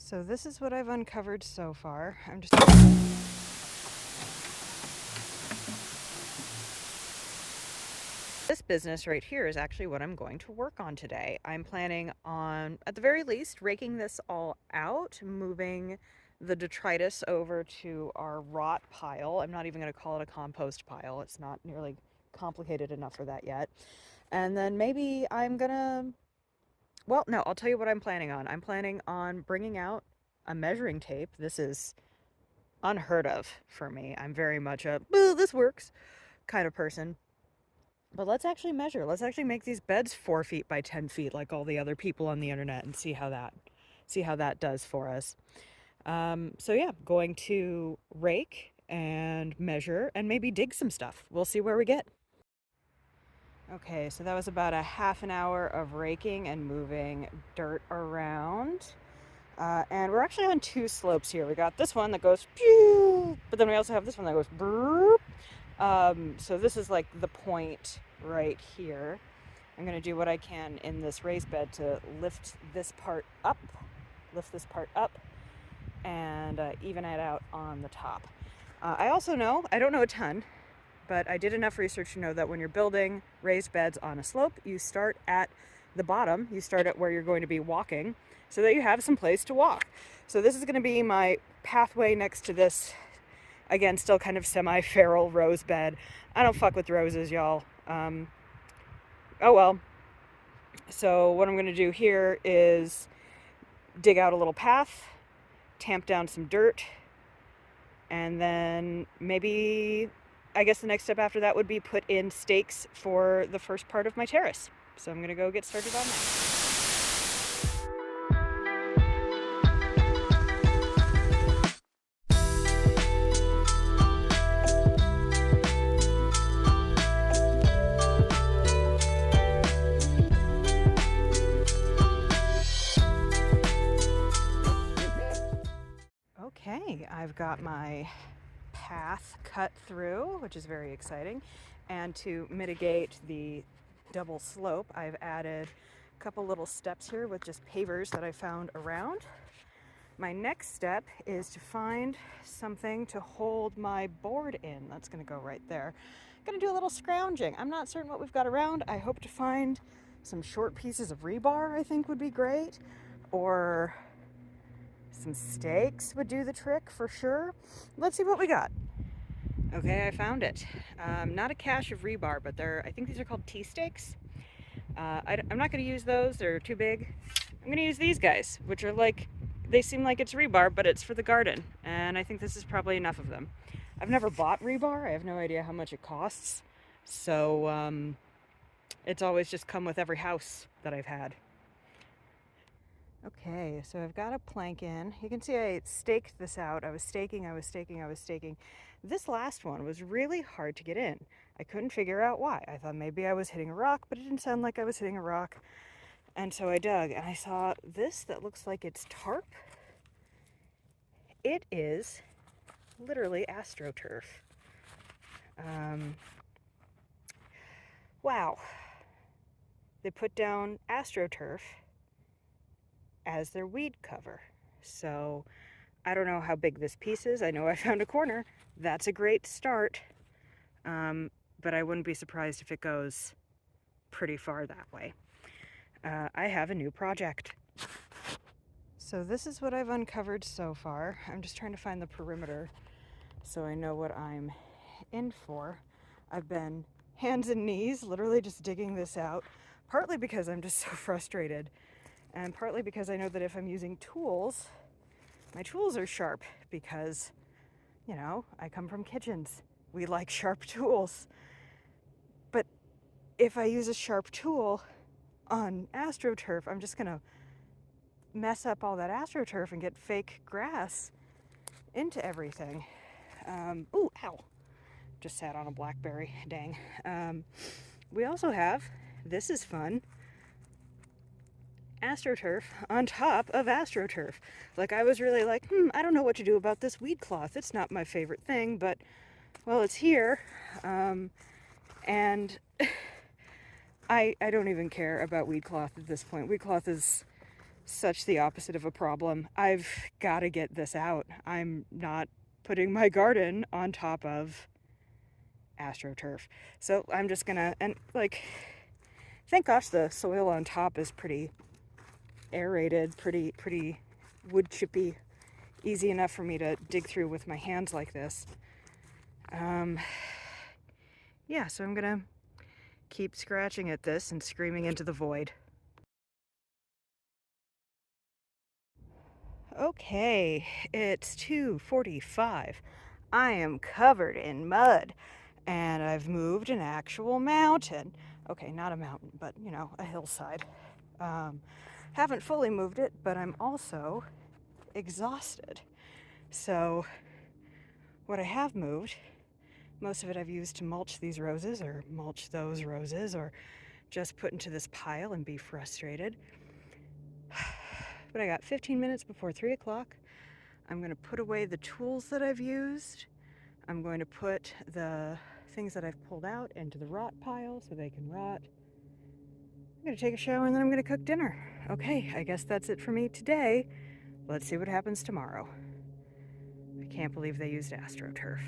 So this is what I've uncovered so far. This business right here is actually what I'm going to work on today. I'm planning on, at the very least, raking this all out, moving the detritus over to our rot pile. I'm not even going to call it a compost pile. It's not nearly complicated enough for that yet. And then maybe I'm gonna, well, no, I'll tell you what I'm planning on. I'm planning on bringing out a measuring tape. This is unheard of for me. I'm very much a, this works kind of person. But let's actually measure. Let's actually make these beds 4 feet by 10 feet like all the other people on the internet and see how that does for us. So yeah, going to rake and measure and maybe dig some stuff. We'll see where we get. Okay, so that was about a half an hour of raking and moving dirt around. And we're actually on two slopes here. We got this one that goes pew, but then we also have this one that goes burp. So this is like the point right here. I'm going to do what I can in this raised bed to lift this part up, and even it out on the top. I also know, I don't know a ton, but I did enough research to know that when you're building raised beds on a slope, you start at the bottom, you start at where you're going to be walking, so that you have some place to walk. So this is going to be my pathway next to this, again, still kind of semi-feral rose bed. I don't fuck with roses, y'all. Oh well. So what I'm going to do here is dig out a little path, tamp down some dirt, and then maybe, I guess the next step after that would be put in stakes for the first part of my terrace. So I'm going to go get started on that. Okay, I've got my path cut through, which is very exciting. And to mitigate the double slope, I've added a couple little steps here with just pavers that I found around. My next step is to find something to hold my board in. That's going to go right there. I'm going to do a little scrounging. I'm not certain what we've got around. I hope to find some short pieces of rebar, I think would be great, or some stakes would do the trick for sure. Let's see what we got. Okay, I found it. Not a cache of rebar, but I think these are called T-stakes. I'm not going to use those, they're too big. I'm going to use these guys, which are like, they seem like it's rebar, but it's for the garden. And I think this is probably enough of them. I've never bought rebar. I have no idea how much it costs. So it's always just come with every house that I've had. Okay, so I've got a plank in. You can see I staked this out. I was staking. This last one was really hard to get in. I couldn't figure out why. I thought maybe I was hitting a rock, but it didn't sound like I was hitting a rock. And so I dug, and I saw this that looks like it's tarp. It is literally AstroTurf. Wow. They put down AstroTurf as their weed cover. So I don't know how big this piece is. I know I found a corner. That's a great start. But I wouldn't be surprised if it goes pretty far that way. I have a new project. So this is what I've uncovered so far. I'm just trying to find the perimeter so I know what I'm in for. I've been hands and knees, literally just digging this out, partly because I'm just so frustrated, and partly because I know that if I'm using tools, my tools are sharp because, you know, I come from kitchens. We like sharp tools. But if I use a sharp tool on AstroTurf, I'm just gonna mess up all that AstroTurf and get fake grass into everything. Ooh, ow. Just sat on a blackberry, dang. We also have, this is fun, AstroTurf on top of AstroTurf. Like, I was really like, I don't know what to do about this weed cloth. It's not my favorite thing, but, well, it's here. And I don't even care about weed cloth at this point. Weed cloth is such the opposite of a problem. I've got to get this out. I'm not putting my garden on top of AstroTurf. So I'm just gonna, and like, thank gosh the soil on top is pretty aerated, pretty wood chippy, easy enough for me to dig through with my hands like this. Yeah, so I'm gonna keep scratching at this and screaming into the void. Okay, it's 2:45. I am covered in mud, and I've moved an actual mountain. Okay, not a mountain, but you know, a hillside. Haven't fully moved it, but I'm also exhausted. So, what I have moved, most of it I've used to mulch these roses, or mulch those roses, or just put into this pile and be frustrated. But I got 15 minutes before 3 o'clock. I'm going to put away the tools that I've used. I'm going to put the things that I've pulled out into the rot pile so they can rot. I'm going to take a shower and then I'm going to cook dinner. Okay, I guess that's it for me today. Let's see what happens tomorrow. I can't believe they used AstroTurf.